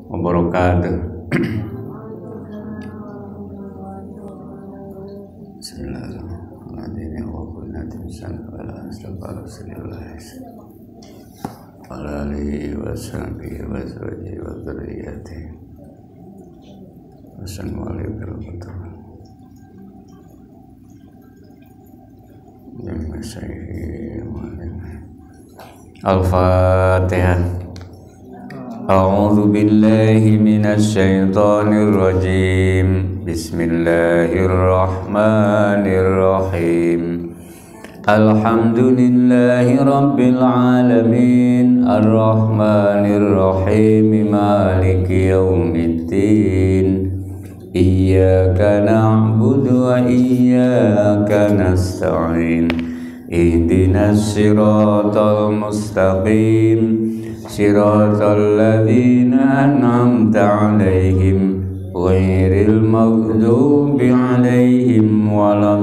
wabarakatuh. Bismillahirrahmanirrahim. Wa qulna tinsan wala astaghfiru ala alihi wa sahbihi wa zawjihi wa dzurriyyatihi wa sallallahu alaihi wa sallam. Al-Fatihah. A'udzu billahi minasy syaithanir rajim. Bismillahirrahmanirrahim. Alhamdulillahi rabbil alamin, arrahmanir rahim, maliki yaumiddin. Iyyaka na'budu wa iyyaka nasta'in. Ihdinas siratal mustaqim, siratal ladzina an'amta 'alaihim ghairil maghdubi 'alaihim waladdallin.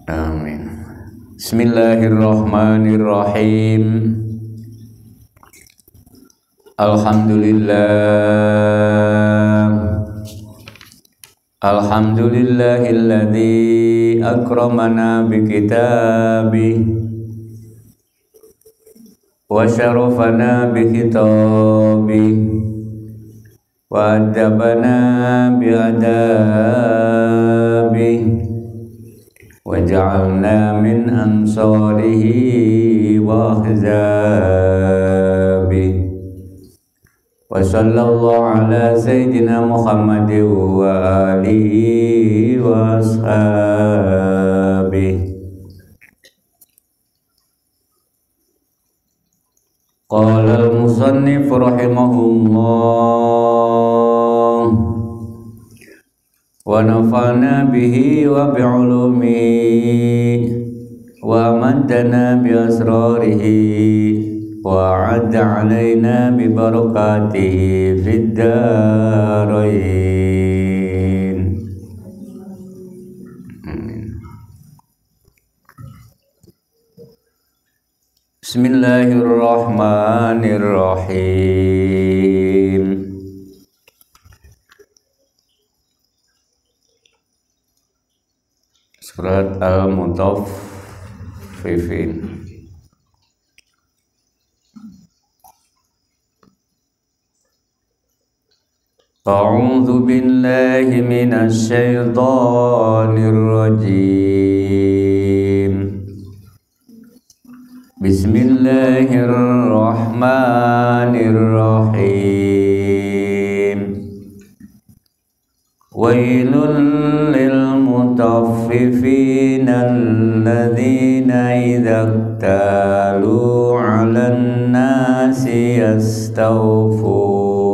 Amin. Bismillahirrahmanirrahim. Alhamdulillahilladzi akramana bikitabihi wa syarafana bikitabihi wa adabana biadabihi wa ja'alna min ansarihi wa ahzabihi. Wa sallallahu ala sayyidina Muhammadin wa alihi wa ashabihi. Qala al-musannif rahimahullah wa nafa'na bihi wa bi'ulumihi wa amaddana bi asrarihi wa 'adda 'alaina bi barakatihi fid darain. Bismillahirrahmanirrahim. Surat Al-Mutaffifin. A'udzu billahi minasy syaithanir rajim. Bismillahirrahmanirrahim. Wailul lil mutaffifin alladzina idza iktalu 'alan nasi yastawfun.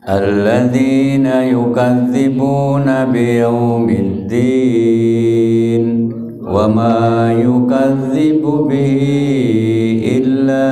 Alladzina yukadzibuna biyaumiddin wa ma yukadzibu bihi illa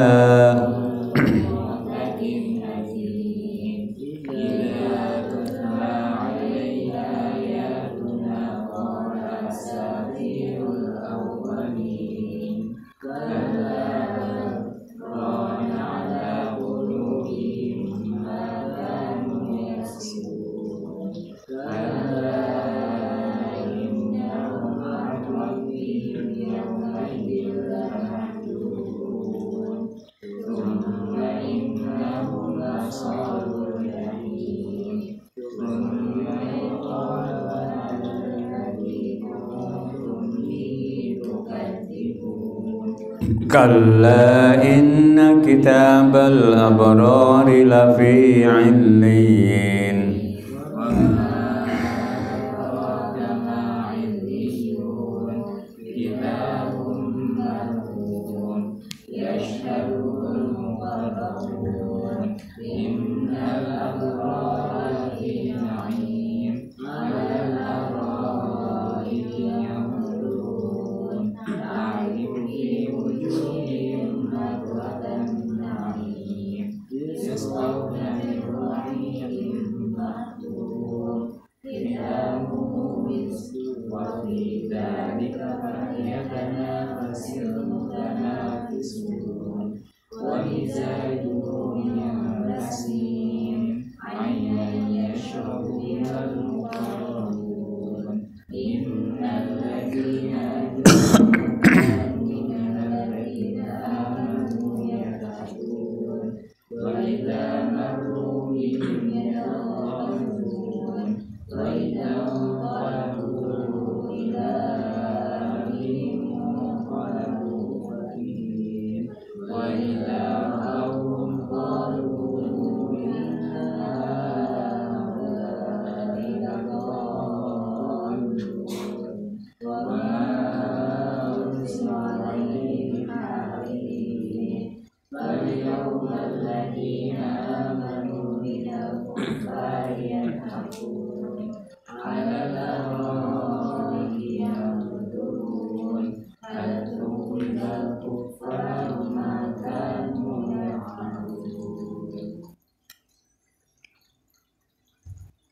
Kalla inna kitabal abrari lafi 'illiyin.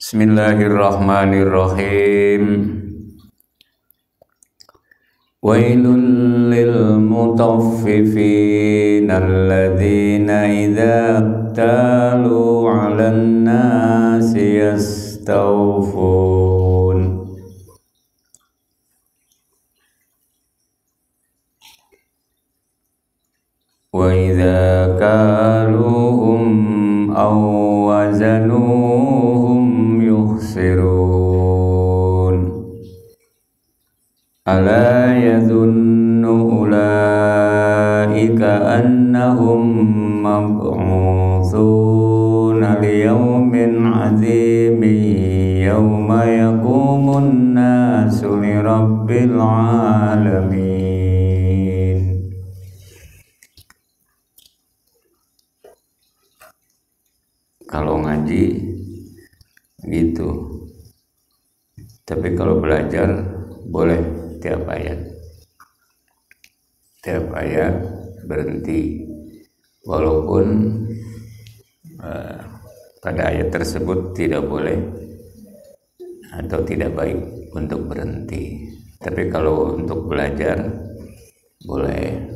Bismillahirrahmanirrahim. Wailul lil mutaffifin alladzina idza talu 'alan nasi yastawfun. Wa idza kaluhum aw wazanuhum yukhsirun. Ala yadhunnu ulaika annahum mab'uthuna liyawmin 'azimin yawma yaqumun nasu lirabbil 'alamin. Kalau ngaji gitu, tapi kalau belajar boleh tiap ayat berhenti, walaupun pada ayat tersebut tidak boleh atau tidak baik untuk berhenti, tapi kalau untuk belajar boleh.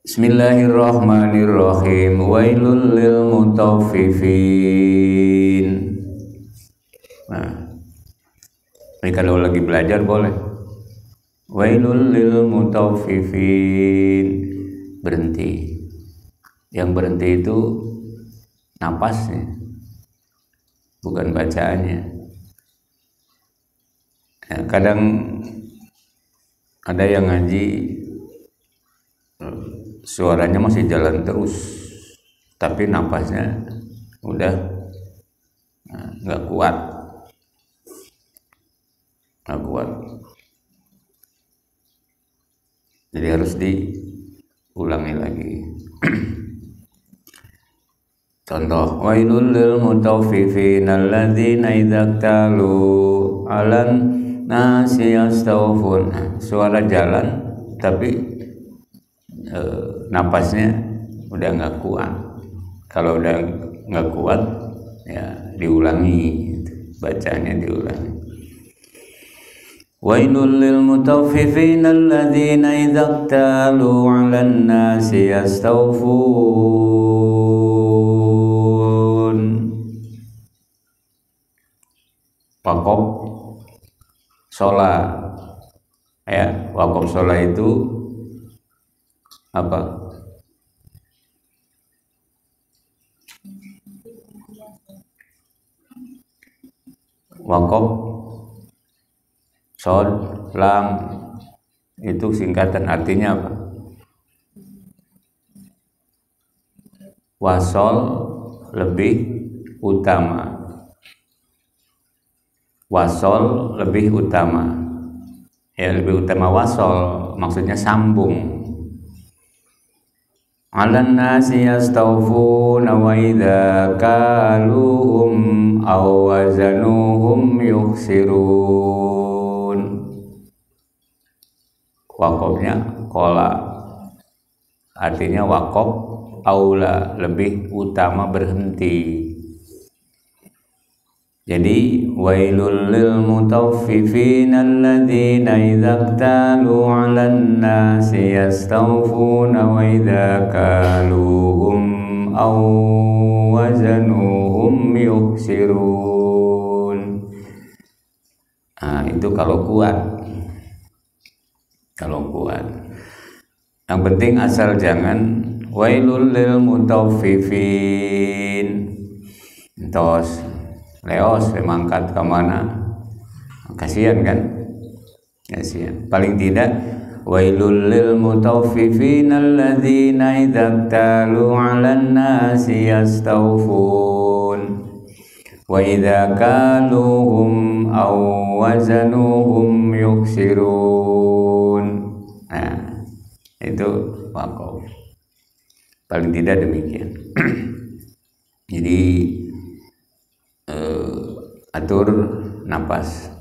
Bismillahirrahmanirrahim. Wailul lil mutaffifin. Nah, ini kalau lagi belajar boleh. Wailul lil mutaffifin. Berhenti. Yang berhenti itu napasnya, bukan bacaannya. Ya, kadang ada yang ngaji suaranya masih jalan terus, tapi napasnya udah nggak kuat, jadi harus diulangi lagi. Contoh, wailul lil mutaffifin alladzina idza talu 'alan nasi yastawfun. Suara jalan tapi napasnya udah nggak kuat. Kalau udah nggak kuat ya diulangi, bacanya diulangi. Wailul lil mutaffifin alladzina idza talu 'alan nasi yastawfun. Waqaf sholat, ya, waqaf sholat itu apa? Waqaf shod lam itu singkatan, artinya apa? Wasol lebih utama. Wasol lebih utama. Ya, lebih utama wasol, maksudnya sambung. Alan nasi yastawfuna wa idza kaluhum aw wazanuhum yukhsirun. Wakofnya kola, artinya wakof aula, lebih utama berhenti. Jadi wailul lil mutaffifin alladzina idza iktalu 'alan nasi yastawfuna wa idza kaluhum aw wazanuhum yukhsirun. Nah, itu kalau kuat. Yang penting asal jangan wailul lil mutaffifin. Terus leos mangkat ke mana? Kasihan kan? Kasihan. Paling tidak wailul lil mutaffifin alladzina idza iktalu 'alan nasi yastawfun wa idza kaluhum aw wazanuhum yukhsirun. Nah, itu wakaf. Paling tidak demikian. Jadi atur napas,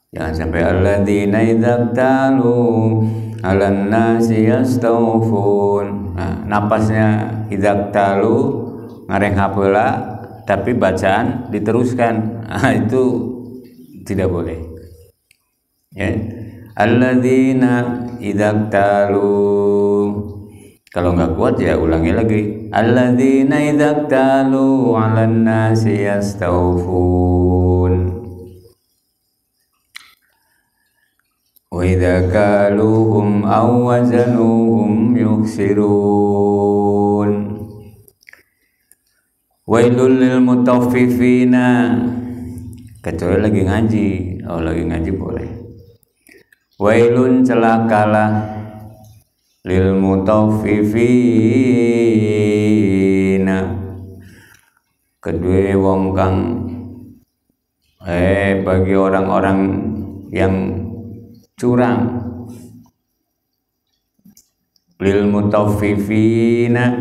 jangan sampai alladzina idza iktalu 'alan nasi yastawfun. Nah, napasnya idza iktalu ngareng hapeula tapi bacaan diteruskan. Nah, itu tidak boleh. Ya. Alladzina idza iktalu, kalau nggak kuat ya ulangi lagi. Alladzina idza iktalu 'alan nasi yastawfun wa idza kaluhum aw wazanuhum yukhsirun. Wailul lil mutaffifina, kecuali lagi ngaji. Oh, lagi ngaji boleh. Wailun, celakalah, lil mutaffifina, kedua wong kang bagi orang-orang yang curang. Lil mutaffifina,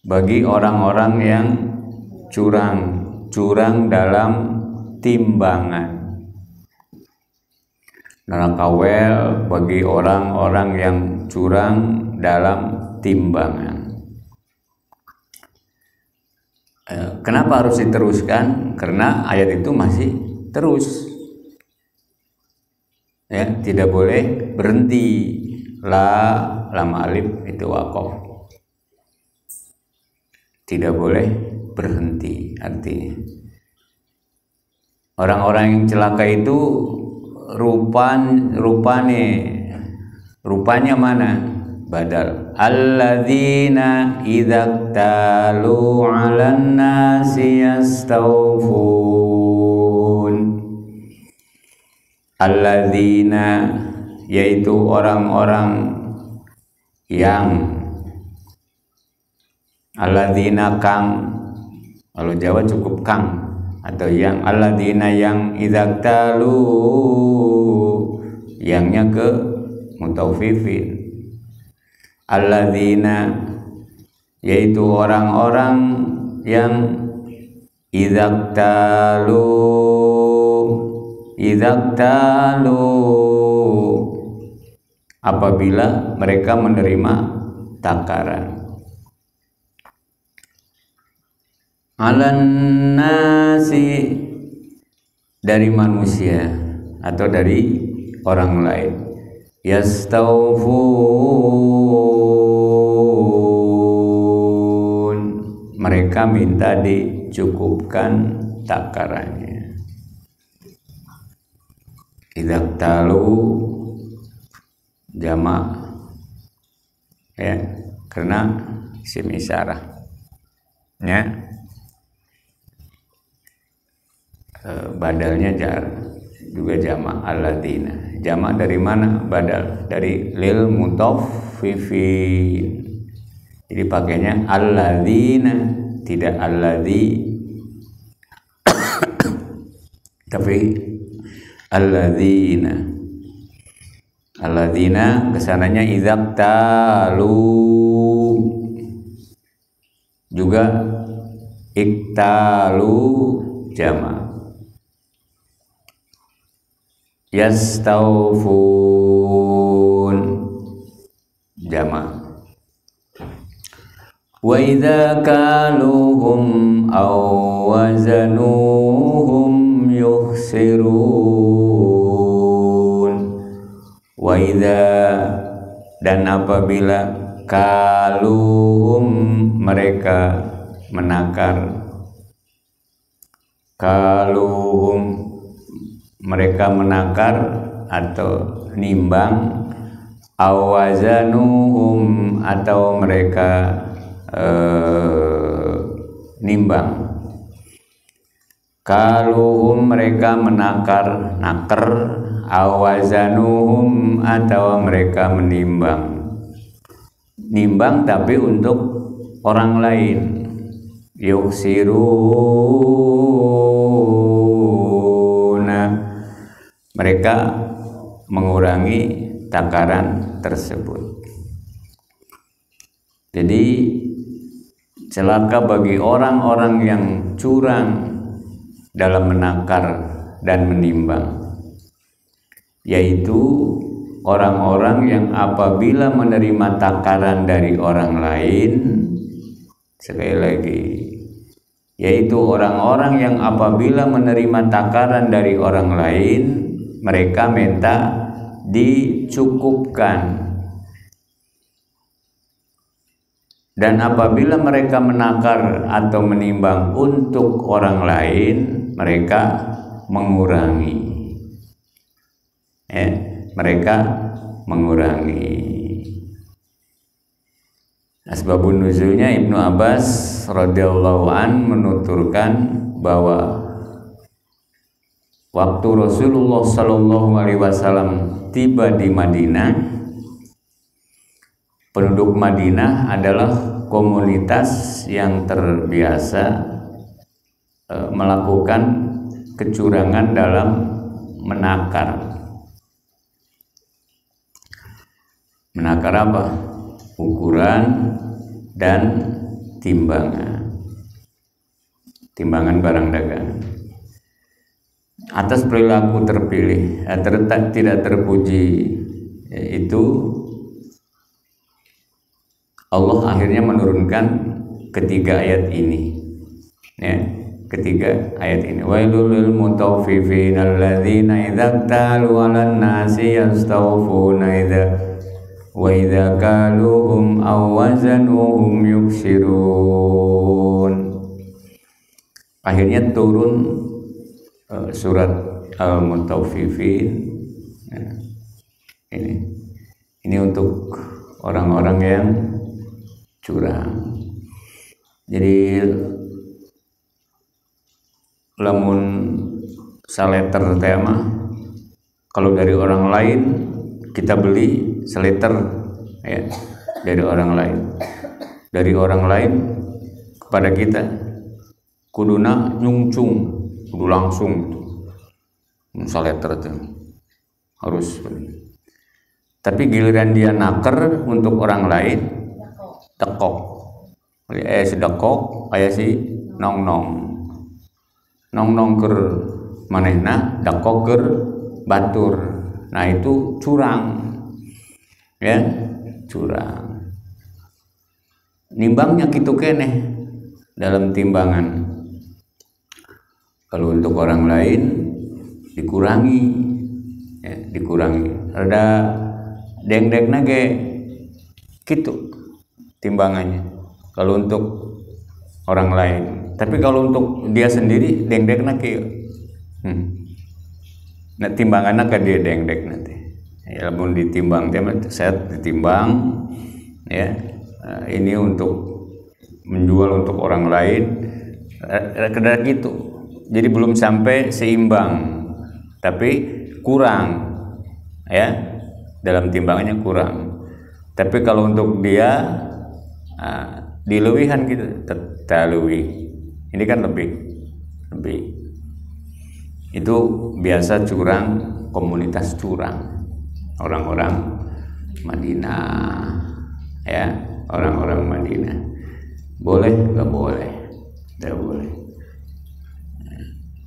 bagi orang-orang yang curang dalam timbangan. Narakawel, bagi orang-orang yang curang dalam timbangan. Kenapa harus diteruskan? Karena ayat itu masih terus. Ya, tidak boleh berhenti. Lam alif itu wakof. Tidak boleh berhenti. Artinya orang-orang yang celaka itu rupanya mana? Badal. Alladzina idza iktalu 'alan nasi yastawfun. Alladzina, yaitu orang-orang yang, alladzina kang, kalau Jawa cukup kang atau yang. Alladzina yang idza iktalu, yangnya ke mutaffifin. Alladzina, yaitu orang-orang yang idza iktalu, apabila mereka menerima takaran. Alan nasi, dari manusia atau dari orang lain. Yastawfun, mereka minta dicukupkan takarannya. Idza iktalu jamak, ya, karena isim isyarah, ya. Badalnya jar juga jamak, alladzina Jamak dari mana? Badal dari lil mutaffifin. Jadi pakainya alladzina, tidak alladzi, tapi alladzina. Alladzina kesananya idzaqtalu, juga iktalu jamak. Yastawfun jamak. Wa idza kaluhum aw wazanuhum yukhsirun. Wa idza, dan apabila kaluhum mereka menakar, kaluhum mereka menakar atau nimbang, awazanuhum atau mereka nimbang. Kaluhum mereka menakar, naker, awazanuhum atau mereka menimbang. Nimbang tapi untuk orang lain. Yuksiruna, mereka mengurangi takaran tersebut. Jadi celaka bagi orang-orang yang curang dalam menakar dan menimbang, yaitu orang-orang yang apabila menerima takaran dari orang lain, sekali lagi, yaitu orang-orang yang apabila menerima takaran dari orang lain, mereka minta dicukupkan. Dan apabila mereka menakar atau menimbang untuk orang lain, mereka mengurangi. Mereka mengurangi. Asbabun nuzulnya Ibnu Abbas radhiyallahu an menuturkan bahwa waktu Rasulullah sallallahu alaihi wasallam tiba di Madinah, penduduk Madinah adalah komunitas yang terbiasa melakukan kecurangan dalam menakar. Menakar apa? Ukuran dan timbangan. Timbangan barang dagangan. Atas perilaku terpilih, tidak terpuji itu, Allah akhirnya menurunkan ketiga ayat ini, ya, ketiga ayat ini. Wailul lil mutaffifin alladzina idza talu 'alan nasi yastawfuna wa idza kaluhum aw wazanuhum yuksirun. Akhirnya turun surat Al-Mutaffifin. Nah, ini untuk orang-orang yang curang. Jadi lamun saleter tema, kalau dari orang lain kita beli seliter, ya, dari orang lain. Dari orang lain kepada kita kuduna nyungcung, kudu langsung saleter itu harus. Tapi giliran dia naker untuk orang lain, tekok, sedekok kayak si nong ker manehna, dekok ker batur. Nah itu curang, ya, curang. Nimbangnya gitu keneh dalam timbangan. Kalau untuk orang lain dikurangi, ya, dikurangi. Ada deng-deng nage gitu timbangannya kalau untuk orang lain. Tapi kalau untuk dia sendiri deng-deng nage, nah timbangannya ke dia deng-deng nanti. Ya, mau ditimbang, saya ditimbang, ya, ini untuk menjual untuk orang lain, kadang gitu. Jadi belum sampai seimbang, tapi kurang. ya, dalam timbangannya kurang. Tapi kalau untuk dia dilewihan gitu, terlebih. Ini kan lebih. Itu biasa curang, komunitas curang, orang-orang Madinah, ya, orang-orang Madinah. Boleh nggak boleh? Tidak boleh.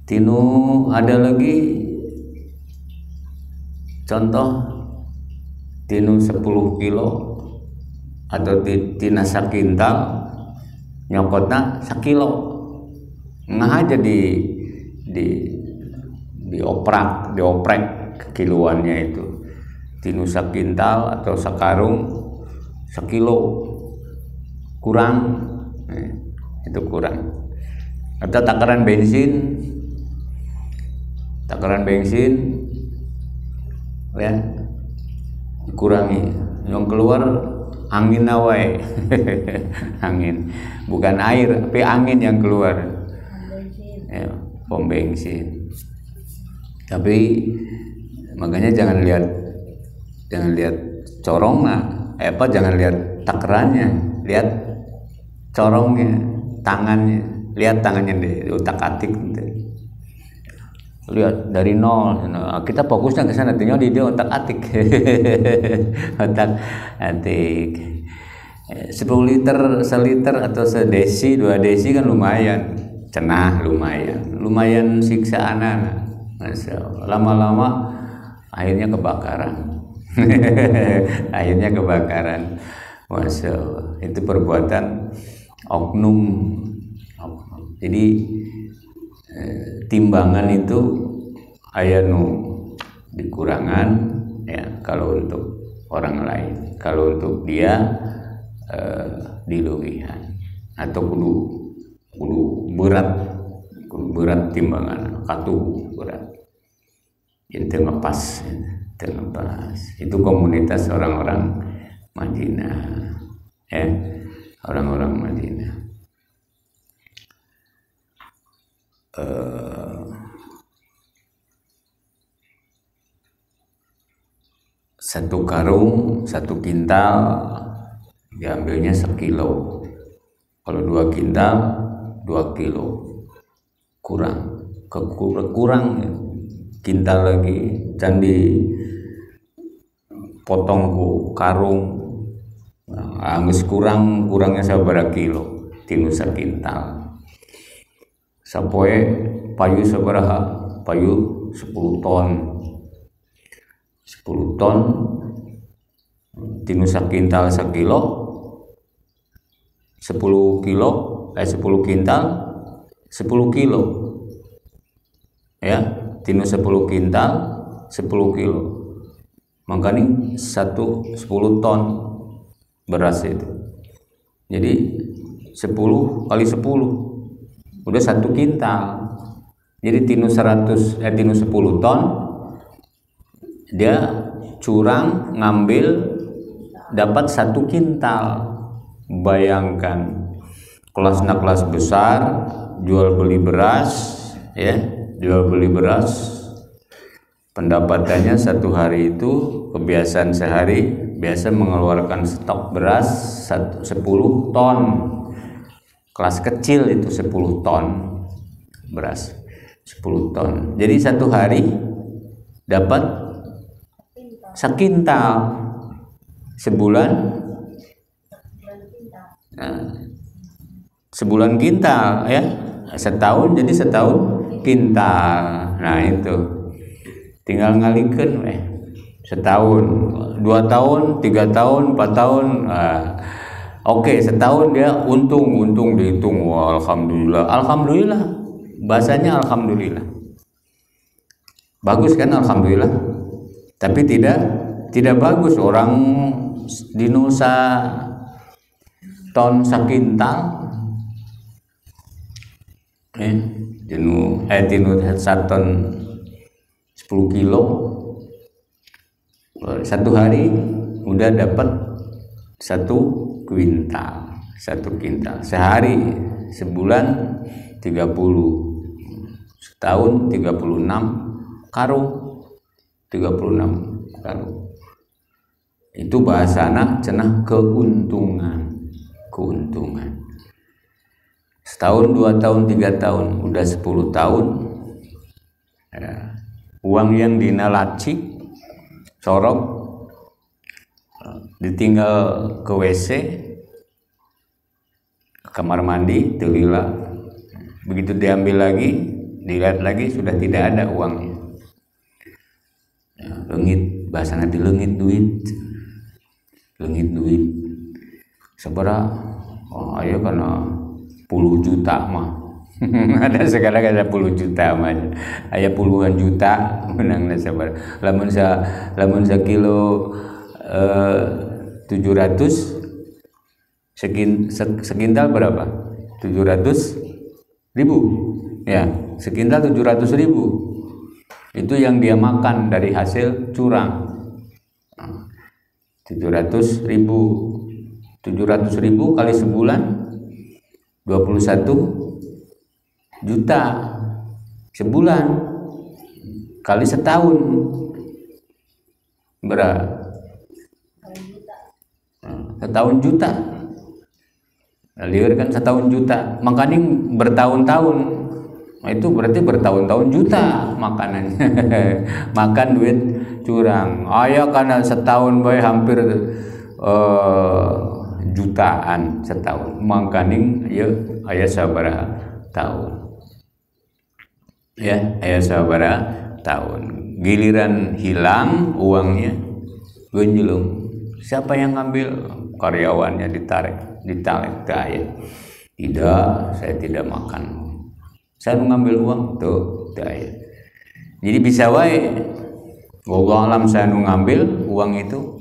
Tinu ada lagi contoh, tinu 10 kilo atau tina sakintal nyokotna sakilo, nggak aja dioprek kiloannya itu, tinu sakintal atau sakarung sekilo kurang, itu kurang. Atau takaran bensin ya dikurangi, yang keluar angin awai. Angin, bukan air tapi angin yang keluar, ya, pom bensin. Tapi makanya jangan lihat corongnya, jangan lihat takarannya, lihat corongnya, tangannya, lihat tangannya deh, utak-atik gitu. Lihat dari nol, kita fokusnya ke sana, tinggal di dia otak-atik. Otak-atik. 10 liter, 1 liter atau sedesi, 2 desi kan lumayan, cenah lumayan siksa anak. Masya Allah. Lama-lama akhirnya kebakaran. Akhirnya kebakaran. Masya Allah. Itu perbuatan oknum. Jadi timbangan itu aya nu dikurangan, ya, kalau untuk orang lain. Kalau untuk dia dilewihan, atau kudu berat timbangan, katu berat. Itu ngepas. Itu komunitas orang-orang Madinah, ya, orang-orang Madinah. Satu karung, 1 kintal diambilnya sekilo. Kalau 2 kintal 2 kilo, kurang kintal lagi, candi potong ku karung, anggus kurangnya sabaraha kilo, tinu sakintal. Sapoe payu sabaraha? Payu 10 ton. 10 ton tinu sakintal sakilo, 10 kintal 10 kilo, ya, tinu 10 kintal 10 kilo, makanya 10 ton beras itu. Jadi 10 kali 10 udah 1 kintal. Jadi tinu 10 ton dia curang ngambil dapat 1 kintal. Bayangkan kelas besar, jual beli beras, ya, pendapatannya satu hari itu, kebiasaan sehari biasa mengeluarkan stok beras 10 ton. Kelas kecil itu 10 ton beras, 10 ton. Jadi satu hari dapat sekintal. Sebulan kintal, ya, setahun jadi setahun kintal. Nah itu tinggal ngalikeun setahun, 2 tahun, 3 tahun, 4 tahun. Oke, setahun dia untung dihitung. Wah, alhamdulillah, bahasanya alhamdulillah, bagus kan, alhamdulillah. Tapi tidak bagus orang di Nusa ton sakintal, tinu 1 ton 10 kilo, satu hari udah dapat 1 kuintal, 1 kintal. Sehari, sebulan 30, setahun 36 karung, 36 kalau itu bahasa anak cenah keuntungan. Setahun, 2 tahun, 3 tahun, udah 10 tahun ya. Uang yang dinalaci sorok ditinggal ke WC, ke kamar mandi, telila. Begitu diambil lagi, dilihat lagi sudah tidak ada uangnya ya, leungit, bahasa nanti leungit duit sabaraha. Oh ayo karena 10 juta mah ada sekarang ada 10 juta mah aya puluhan juta menangna sabaraha. Lamun sa kilo 700 sekintal berapa? 700.000 ya, sekintal 700.000 itu yang dia makan dari hasil curang. 700.000 kali sebulan 21 juta sebulan kali setahun berapa? Setahun juta. Liur kan setahun juta, makanya bertahun-tahun. Nah, itu berarti bertahun-tahun juta makanannya. Makan duit curang. Aya karena setahun bae hampir jutaan setahun. Makanya ya aya sabaraha tahun. Ya, aya sabaraha tahun. Giliran hilang uangnya genjelung. Siapa yang ngambil? Karyawannya ditarik daya. Tidak, saya tidak makan. Saya mengambil uang tuh daya. Jadi bisa wae wallahu alam saya ngambil uang itu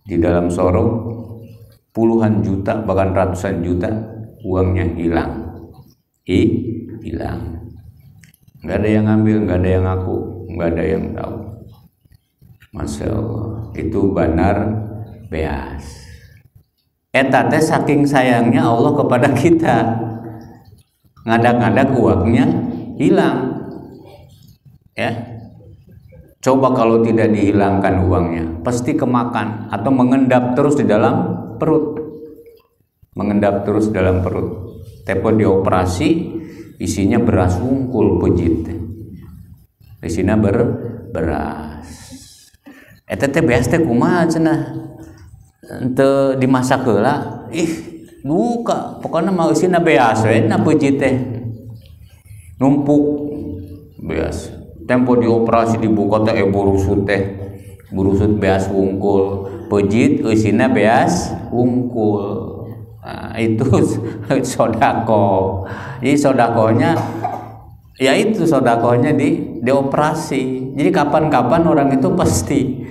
di dalam sorong puluhan juta bahkan ratusan juta uangnya hilang. Hilang. Enggak ada yang ngambil, enggak ada yang ngaku, enggak ada yang tahu. Masya Allah, itu benar beas. Eta teh saking sayangnya Allah kepada kita, ngadak-ngadak uangnya hilang. Ya, coba kalau tidak dihilangkan uangnya, pasti kemakan atau mengendap terus di dalam perut, mengendap terus dalam perut. Tepo dioperasi, isinya beras wungkul pejit, isinya beras. Eta teh beas teh kumaha cenah? Ente dimasak heula, duka pokoknya mau isina beas we na pejit teh numpuk beas. Tempo dioperasi dibuka teh burusut beas wungkul pejit isina beas wungkul. Nah, itu sodako. Jadi sodakonya ya itu sodakonya dioperasi. Jadi kapan-kapan orang itu pasti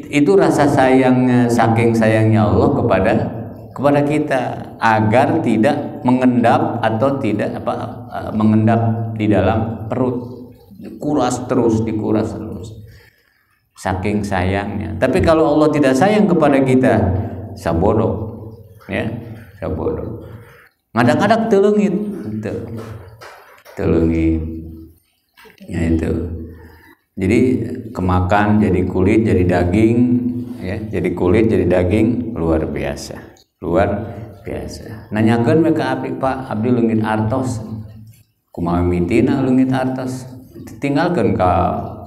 itu rasa sayangnya, saking sayangnya Allah kepada kita agar tidak mengendap atau tidak mengendap di dalam perut, dikuras terus saking sayangnya. Tapi kalau Allah tidak sayang kepada kita, sabodo ya, sabodo ngadak-ngadak teleungit ya itu. Jadi kemakan jadi kulit jadi daging ya, jadi kulit jadi daging luar biasa. Nanyakeun we ka abdi, Pak, abdi leungit artos. Kumaha mitina leungit artos? Tinggalkeun ka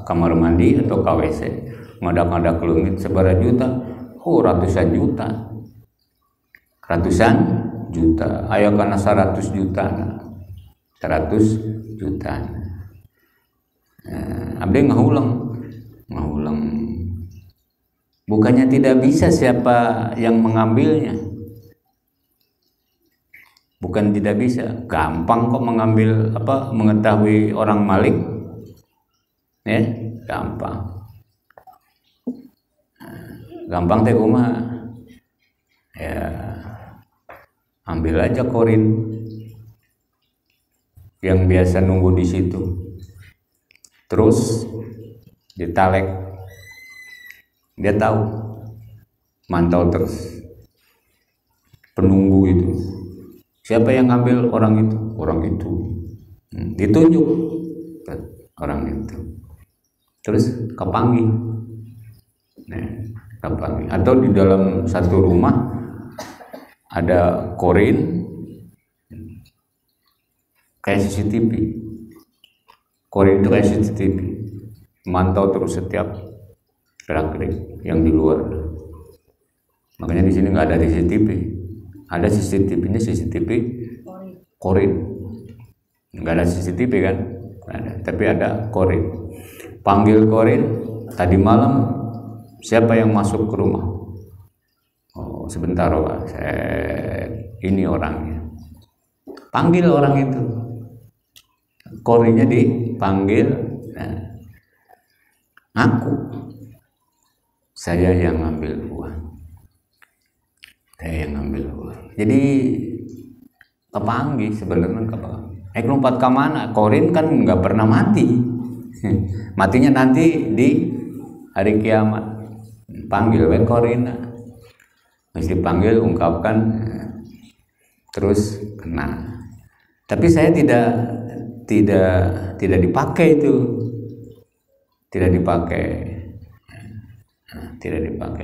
kamar mandi atau ka WC. Ngadak-ngadak leungit sabaraha juta? Oh, ratusan juta. Aya kana 100 juta. 100 juta. Abdi ngahulang. Bukannya tidak bisa siapa yang mengambilnya. Bukan tidak bisa, gampang kok mengambil mengetahui orang maling. Ya, gampang. Gampang teh kumaha? Ya, ambil aja korin yang biasa nunggu di situ. Terus ditalek, dia tahu, mantau terus penunggu itu siapa yang ngambil orang itu ditunjuk orang itu, terus kepanggil Nah, kapan? Atau di dalam satu rumah ada korin kayak CCTV. Korin itu kayak CCTV, mantau terus setiap gerak-gerik yang di luar. Makanya di sini nggak ada CCTV. Ada CCTV-nya CCTV korin. Nggak ada CCTV kan? Ada. Tapi ada korin. Panggil korin tadi malam, siapa yang masuk ke rumah? Oh, sebentar Pak, ini orangnya. Panggil orang itu. Korinnya dipanggil. Nah, ngaku. Saya yang ngambil uang. Saya yang ngambil uang. Jadi kepanggil sebenarnya kepanggil. Lompat ke mana? Korin kan nggak pernah mati. Matinya nanti di hari kiamat. Panggil Korina, mesti panggil, ungkapkan, terus kena. Tapi saya tidak dipakai itu, tidak dipakai,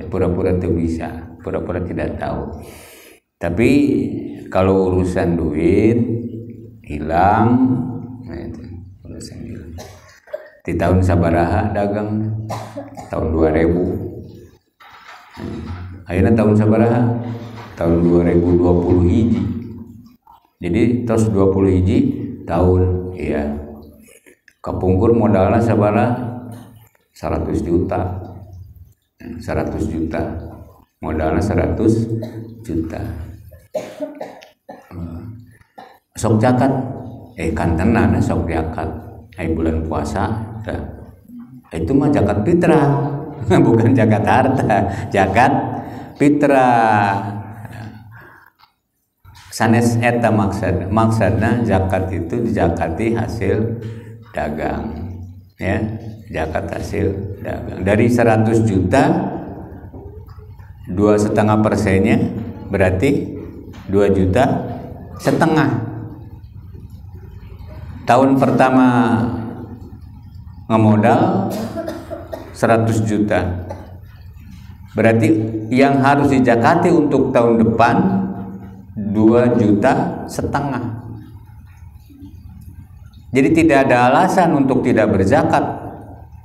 pura-pura itu bisa, pura-pura tidak tahu. Tapi kalau urusan duit hilang, nah itu urusan hilang. Di tahun sabaraha dagang, tahun 2000. Akhirnya tahun sabaraha, tahun 2020 hiji. Jadi terus 20 hiji tahun, ya. Kepungkur modalnya sabaraha 100 juta. 100 juta. Modalnya 100 juta. Sok zakat, kan tenan sok zakat. Bulan puasa, itu mah zakat fitrah, bukan zakat harta, zakat fitrah. Sanes eta maksudna zakat itu dizakati hasil dagang, ya, zakat hasil dagang. Dari 100 juta 2,5%-nya berarti 2,5 juta. Tahun pertama ngemodal 100 juta. Berarti yang harus dizakati untuk tahun depan 2,5 juta. Jadi tidak ada alasan untuk tidak berzakat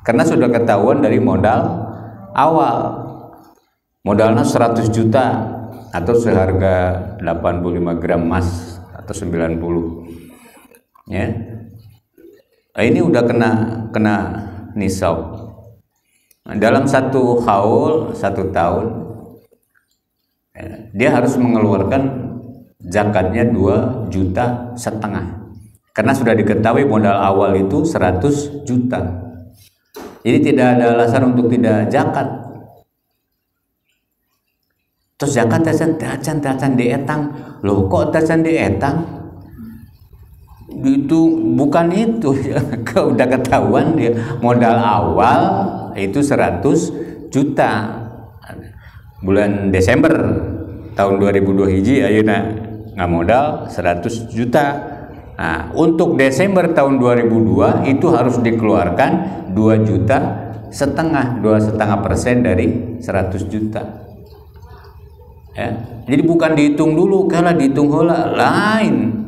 karena sudah ketahuan dari modal awal. Modalnya 100 juta atau seharga 85 gram emas atau 90. Ya. Ini udah kena nisab. Dalam satu haul 1 tahun, dia harus mengeluarkan zakatnya 2,5 juta. Karena sudah diketahui modal awal itu 100 juta. Jadi tidak ada alasan untuk tidak zakat. Terus zakat tacan dietang. Loh kok tacan dietang? Itu bukan itu ya. Udah ketahuan dia modal awal itu 100 juta. Bulan Desember tahun 2002 hiji ayeuna ngamodal 100 juta. Nah, untuk Desember tahun 2002 itu harus dikeluarkan 2,5 juta, 2,5% dari 100 juta. Ya. Jadi bukan dihitung dulu, kalau dihitung heula lain.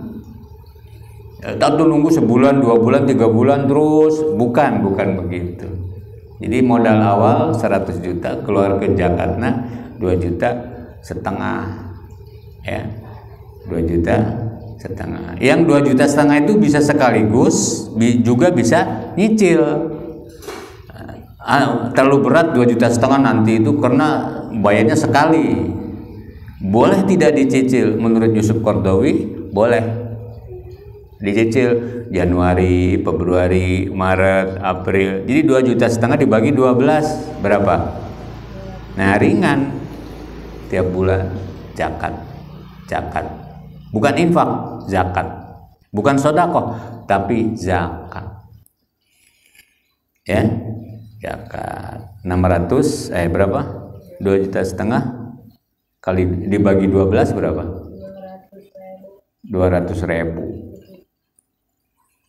Tak nunggu sebulan, 2 bulan, 3 bulan terus, bukan begitu. Jadi modal awal 100 juta, keluar ke zakatna 2,5 juta, ya, 2,5 juta. Yang 2,5 juta itu bisa sekaligus, juga bisa nyicil. Terlalu berat 2,5 juta nanti itu karena bayarnya sekali. Boleh tidak dicicil? Menurut Yusuf Qaradawi boleh dicicil Januari, Februari, Maret, April. Jadi 2,5 juta dibagi 12 berapa? Nah, ringan. Tiap bulan zakat. Bukan infak, zakat. Bukan sedekah, tapi zakat. Ya. Zakat. 600 berapa? 2,5 juta kali dibagi 12 berapa? 200.000.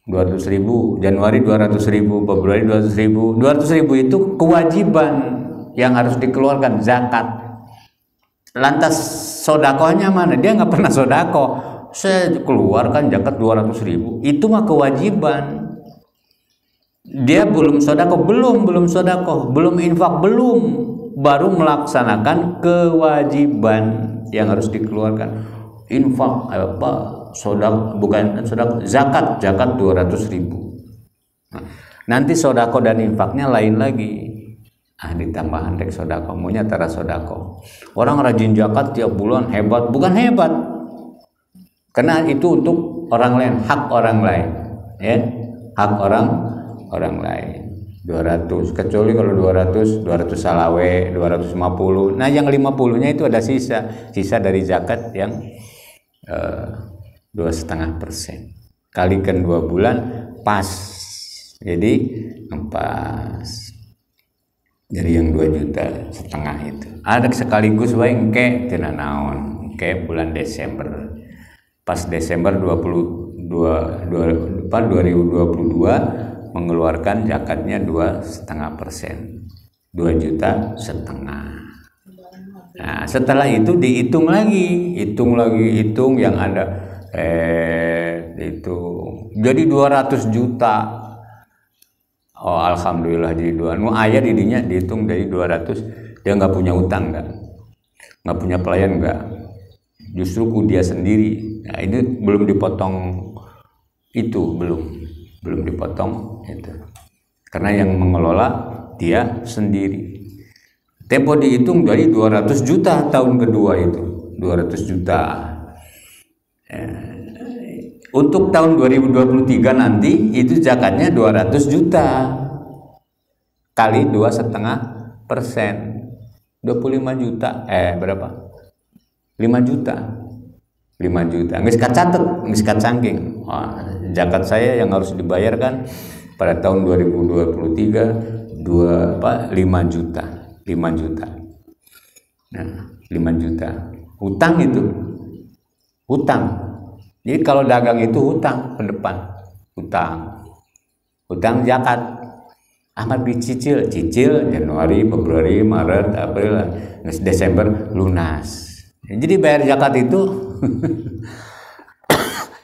200.000, Januari 200.000, Februari 200.000. 200.000 itu kewajiban yang harus dikeluarkan zakat. Lantas sodakohnya mana? Dia nggak pernah sodakoh. Saya keluarkan zakat 200.000. Itu mah kewajiban. Dia belum sodakoh, belum sodakoh, belum infak, belum, baru melaksanakan kewajiban yang harus dikeluarkan. Infak apa? Bukan sodakoh, zakat 200.000. Nah, nanti sodako dan infaknya lain lagi. Ditambah rek sodako, maunya tara sodako. Orang rajin zakat tiap bulan hebat, bukan hebat, karena itu untuk orang lain, hak orang lain, ya, hak orang lain. 200, kecuali kalau 200 salawe, 250. Nah, yang 50-nya itu ada sisa dari zakat yang 2,5%. Kalikan 2 bulan pas, jadi pas. Dari yang 2,5 juta itu ada sekaligus wae engke tina naon, engke bulan Desember, pas Desember 2022 mengeluarkan zakatnya 2,5%, 2,5 juta. Nah, setelah itu dihitung lagi, hitung yang ada itu jadi 200 juta. Oh, alhamdulillah jadi 2. Ayah didinya dihitung dari 200. Dia nggak punya utang, nggak punya pelayan, nggak. Justru dia sendiri. Nah, ini belum dipotong itu, belum dipotong itu. Karena yang mengelola dia sendiri. Tempo dihitung dari 200 juta tahun kedua itu, 200 juta. Untuk tahun 2023 nanti itu zakatnya 200 juta kali 2,5%, 25 juta. Berapa? 5 juta. Nggak catet, nggak cangking. Zakat saya yang harus dibayarkan pada tahun 2023 5 juta. Nah, 5 juta. Utang itu. Jadi kalau dagang itu hutang ke depan, hutang zakat. Ahmad dicicil Januari, Februari, Maret, April, Desember lunas. Jadi bayar zakat itu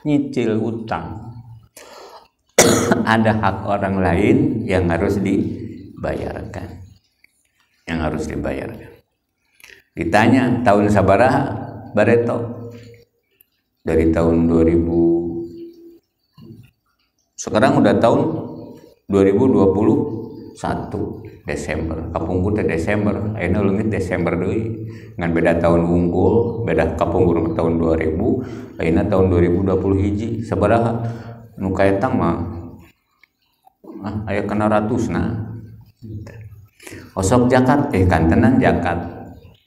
nyicil hutang. Ada hak orang lain yang harus dibayarkan. Ditanya tahun sabaraha bareto? Dari tahun 2000, sekarang udah tahun 2021 Desember, kapungkur teh Desember, ayeuna leungit Desember deui, ngan beda tahun unggul, beda kapungkur tahun 2000, ayeuna tahun 2021 sabaraha nu kaetang mah aya kana ratusna. Osok zakat kantenan zakat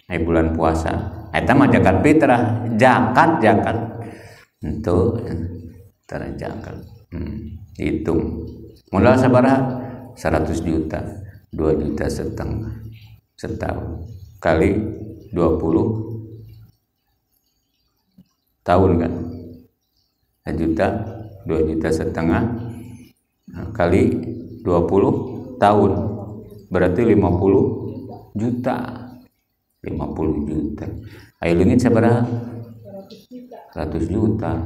aya bulan puasa, eta mah zakat fitrah, zakat itu terjagal. Hitung modal sabaraha 100 juta, 2,5 juta setahun kali 20 tahun kan, 1 juta, 2,5 juta kali 20 tahun berarti 50 juta. Ayo leungit sabaraha? 100 juta.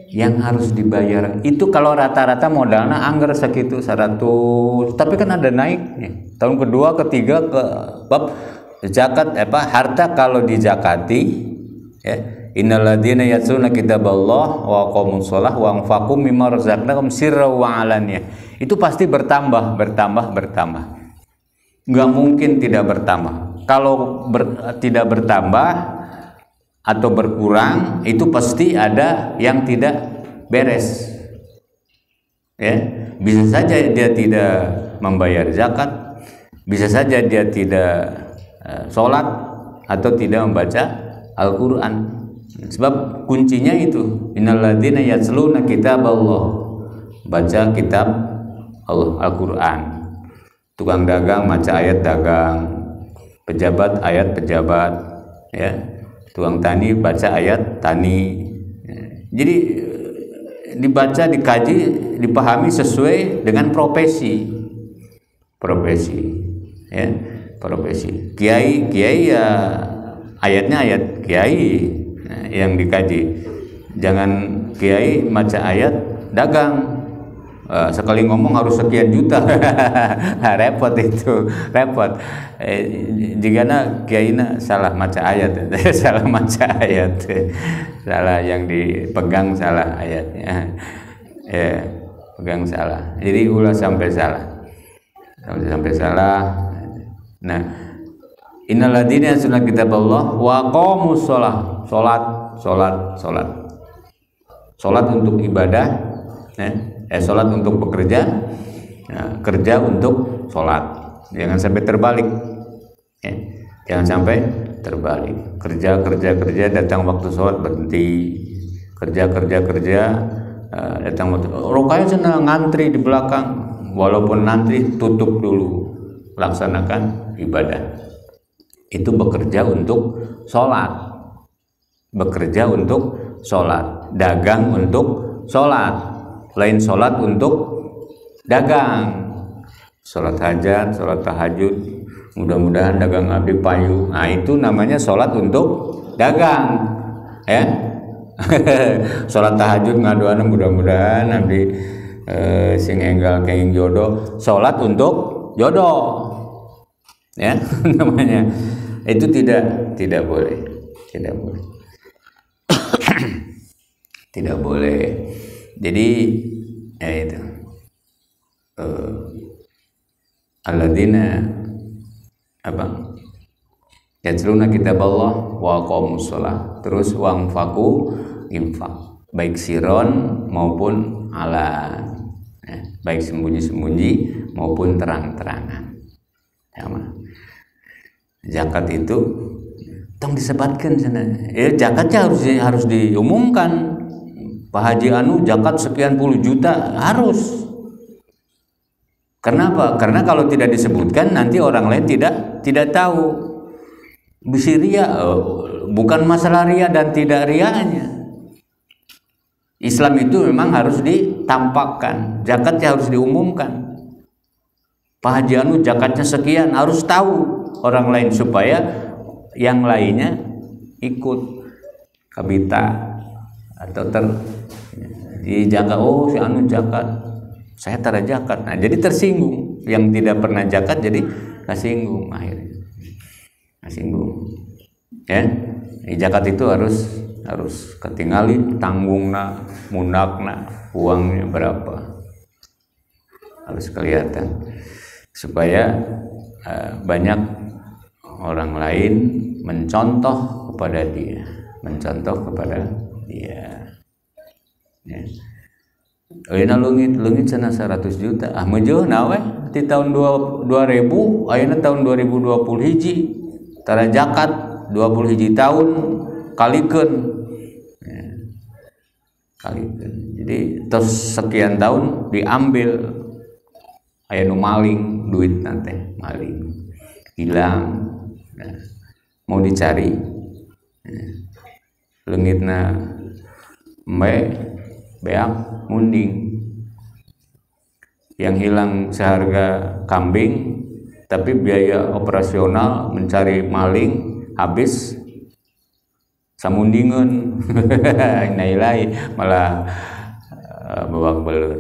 Yang harus dibayar itu kalau rata-rata modalnya anggar segitu 100, tapi kan ada naiknya. Tahun kedua, ketiga ke bab zakat harta kalau dizakati, ya, innalladzina yatluna kitaballah wa aqamus shalah wa anfaqu mimma razaqnahum sirran wa alaniyah. Itu pasti bertambah. Nggak mungkin tidak bertambah. Kalau tidak bertambah atau berkurang, itu pasti ada yang tidak beres, ya. Bisa saja dia tidak membayar zakat, bisa saja dia tidak sholat atau tidak membaca Al-Quran. Sebab kuncinya itu innalladzina yatluna kitaballah, baca kitab Allah, Al-Quran. Tukang dagang baca ayat dagang, pejabat ayat pejabat, ya. Tukang tani baca ayat tani. Jadi dibaca, dikaji, dipahami sesuai dengan profesi. ya, profesi. Kiai ya ayatnya ayat kiai yang dikaji. Jangan kiai baca ayat dagang. Sekali ngomong harus sekian juta. Repot itu, repot. Jika kiai salah baca ayat, salah baca ayat, salah yang dipegang salah ayatnya, ya, pegang salah. Jadi ulah sampai salah, sampai salah. Nah, innal ladzina yatluna kitaballah wa aqamus shalah, salat untuk ibadah, salat untuk bekerja, kerja untuk salat. Jangan sampai terbalik, jangan sampai terbalik. Kerja datang waktu salat berhenti, kerja datang waktu. Rokanya senang ngantri di belakang, walaupun ngantri tutup dulu, laksanakan ibadah. Itu bekerja untuk sholat, bekerja untuk sholat, dagang untuk sholat, lain sholat untuk dagang, sholat hajat, sholat tahajud, mudah-mudahan dagang abdi payu. Nah itu namanya sholat untuk dagang, ya. Sholat tahajud ngaduana mudah-mudahan abdi sing enggal kenging jodoh, sholat untuk jodoh, ya. Namanya itu tidak boleh, tidak boleh. Jadi ya itu alladzina yatluna kitaballah wa aqamus shalah, terus wangfaku infak, baik siron maupun alan, baik sembunyi-sembunyi maupun terang-terangan. Zakat itu tong disebatkan sana. Zakatnya harus diumumkan. Pak Haji anu zakat sekian puluh juta harus. Kenapa? Karena kalau tidak disebutkan nanti orang lain tidak tahu. Bisi ria, bukan masalah ria dan tidak rianya. Islam itu memang harus ditampakkan, zakatnya harus diumumkan. Pak Haji anu zakatnya sekian, harus tahu orang lain supaya yang lainnya ikut kabita atau dijaga. Oh si anu zakat, saya tara zakat. Nah jadi tersinggung, yang tidak pernah zakat jadi tersinggung, akhirnya tersinggung. Ya, zakat itu harus ketinggali tanggungna, mundakna, uangnya berapa, harus kelihatan supaya banyak orang lain mencontoh kepada dia, ya. Ayeuna leungit cenah 100 juta. Ah meueuh nawe di tahun 2000, ayeuna tahun 2021 tara zakat 21 tahun kalikeun. Ya. Kalikeun. Jadi terus sekian tahun diambil, aya nu maling duit nanti, maling hilang. Nah, mau dicari, leungitna beak munding, yang hilang seharga kambing, tapi biaya operasional mencari maling habis samundingeun. Inailai malah babak belur.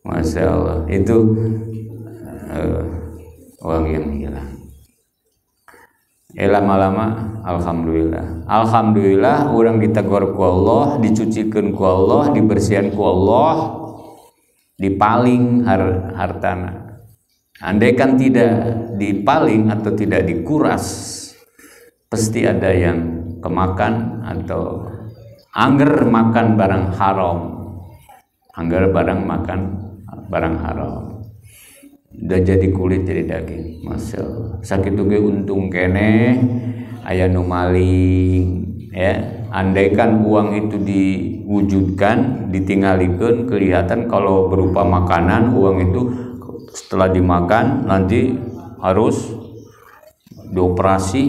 Masya Allah, itu uang yang hilang. Lama-lama alhamdulillah orang ditegur ku Allah, dicucikan ku Allah, dibersihan ku Allah, dipaling hartana. Andaikan tidak dipaling atau tidak dikuras, pasti ada yang kemakan atau angger makan barang haram, barang haram. Udah jadi kulit jadi daging, masya Allah. Sakit ge untung kene aya nu maling, ya. Andaikan uang itu diwujudkan, ditinggalikeun, kelihatan kalau berupa makanan, uang itu setelah dimakan nanti harus dioperasi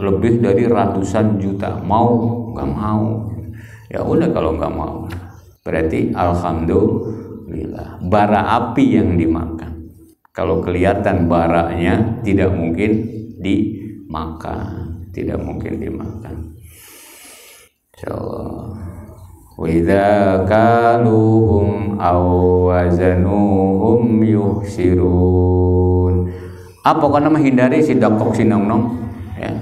lebih dari ratusan juta. Mau nggak mau, ya udah. Kalau nggak mau berarti alhamdulillah bara api yang dimakan. Kalau kelihatan baraknya tidak mungkin dimakan, tidak mungkin dimakan. Insyaallah. Wa idza kaluhum aw wazanuhum yukhsirun. Apa kana menghindari si dakok sinong-nong ya.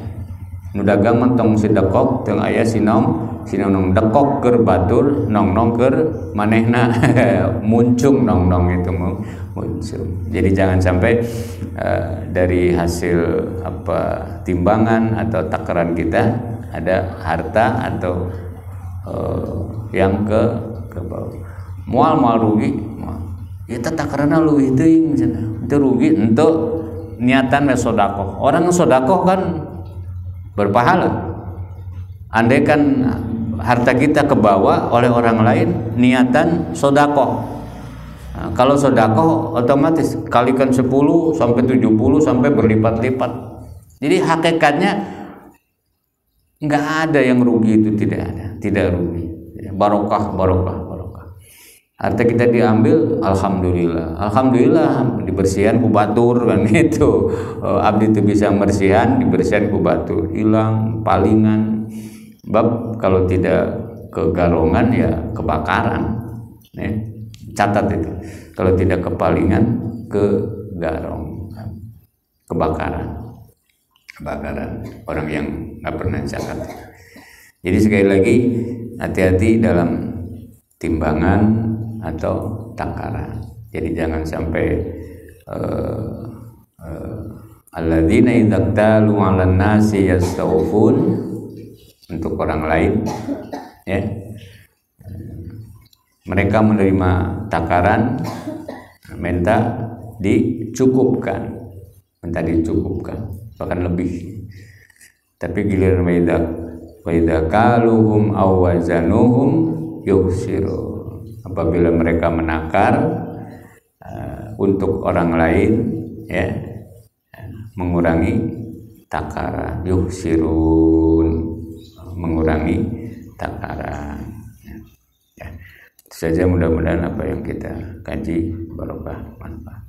Nu dagang mentong si dakok teu aya sinong dekok keur batur nong-nong keur manehna muncung nong-nong itu muncung. Jadi jangan sampai dari hasil timbangan atau takaran kita ada harta atau yang ke bawah. Moal rugi. Eta takaranna leuwih teuing cenah. Teu rugi henteu niatan we sedekah. Orang sedekah kan berpahala. Andai kan harta kita kebawa oleh orang lain, niatan sedekah. Nah, kalau sedekah otomatis kalikan 10 sampai 70 sampai berlipat-lipat. Jadi hakikatnya nggak ada yang rugi, itu tidak rugi. Barokah. Harta kita diambil, alhamdulillah dibersihan ku batur kan itu. Abdi itu bisa bersihan, dibersihan ku batur, hilang palingan. Bab kalau tidak kegarongan ya kebakaran. Catat itu. Kalau tidak kepalingan kegarong, kebakaran. Orang yang nggak pernah catat. Jadi sekali lagi hati-hati dalam timbangan atau takaran. Jadi jangan sampai alladzina idza talu 'alan nasi yastawfun, untuk orang lain ya. Mereka menerima takaran, minta dicukupkan, bahkan lebih. Tapi giliran wa idza kaluhum aw wazanuhum yukhsirun. Apabila mereka menakar untuk orang lain ya, mengurangi takaran, yukhsirun, mengurangi takaran ya. Itu saja, mudah-mudahan apa yang kita kaji barokah manfaat.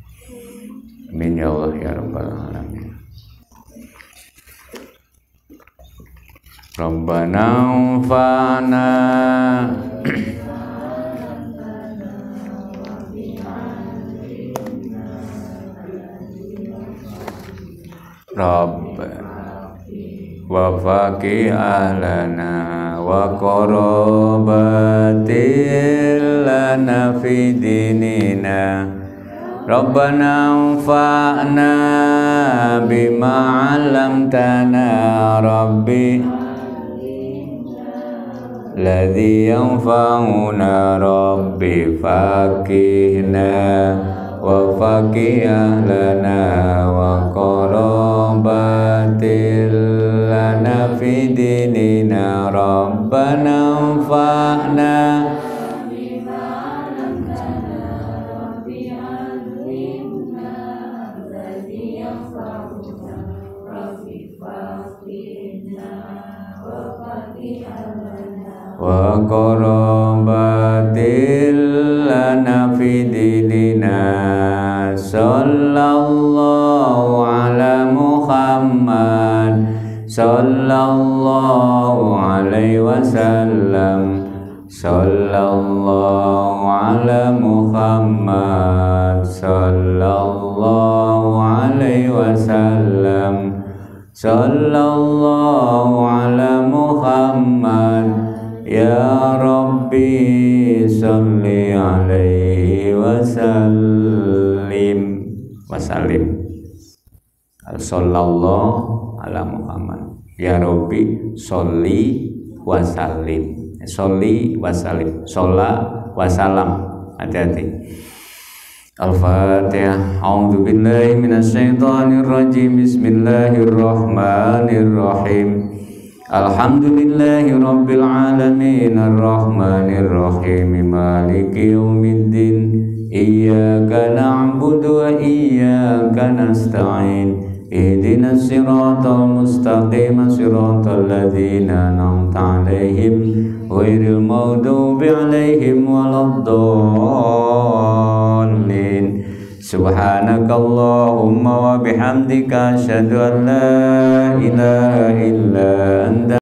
Amin ya Allah ya rabbal alamin. Rabbana anfa'na Rabb wa faqih ahlana wa qarabatil lana fi dinina. Rabbana anfa'na bima 'allamtana rabbi ladzi yanfa'una rabbi faqihna wa faqih ahlana wa qarabatil lana fi dinina. Rabbana anfa'na wa qarabatil lana fi dinina. Sallallahu ala Muhammad sallallahu alaihi wasallam. Sallallahu ala Muhammad sallallahu alaihi wasallam. Sallallahu ala Muhammad. Ya Rabbi salli alaihi wasallim. Sallallahu ala Muhammad. Ya Rabbi salli wasallim. Salli wasallim. Sholla wasalam. Hati-hati. Al-Fatihah. A'udzu billahi minasyaitonir rajim. Bismillahirrahmanirrahim. Alhamdulillahi rabbil alamin arrahmanir rahim maliki yaumiddin. Iyyaka na'budu wa iyyaka nasta'in. Ihdinas siratal mustaqim, siratal ladzina an'amta 'alaihim ghairil maghdubi 'alaihim waladdallin. Subhanakallahumma wa bihamdika asyhadu an la ilaha illa anta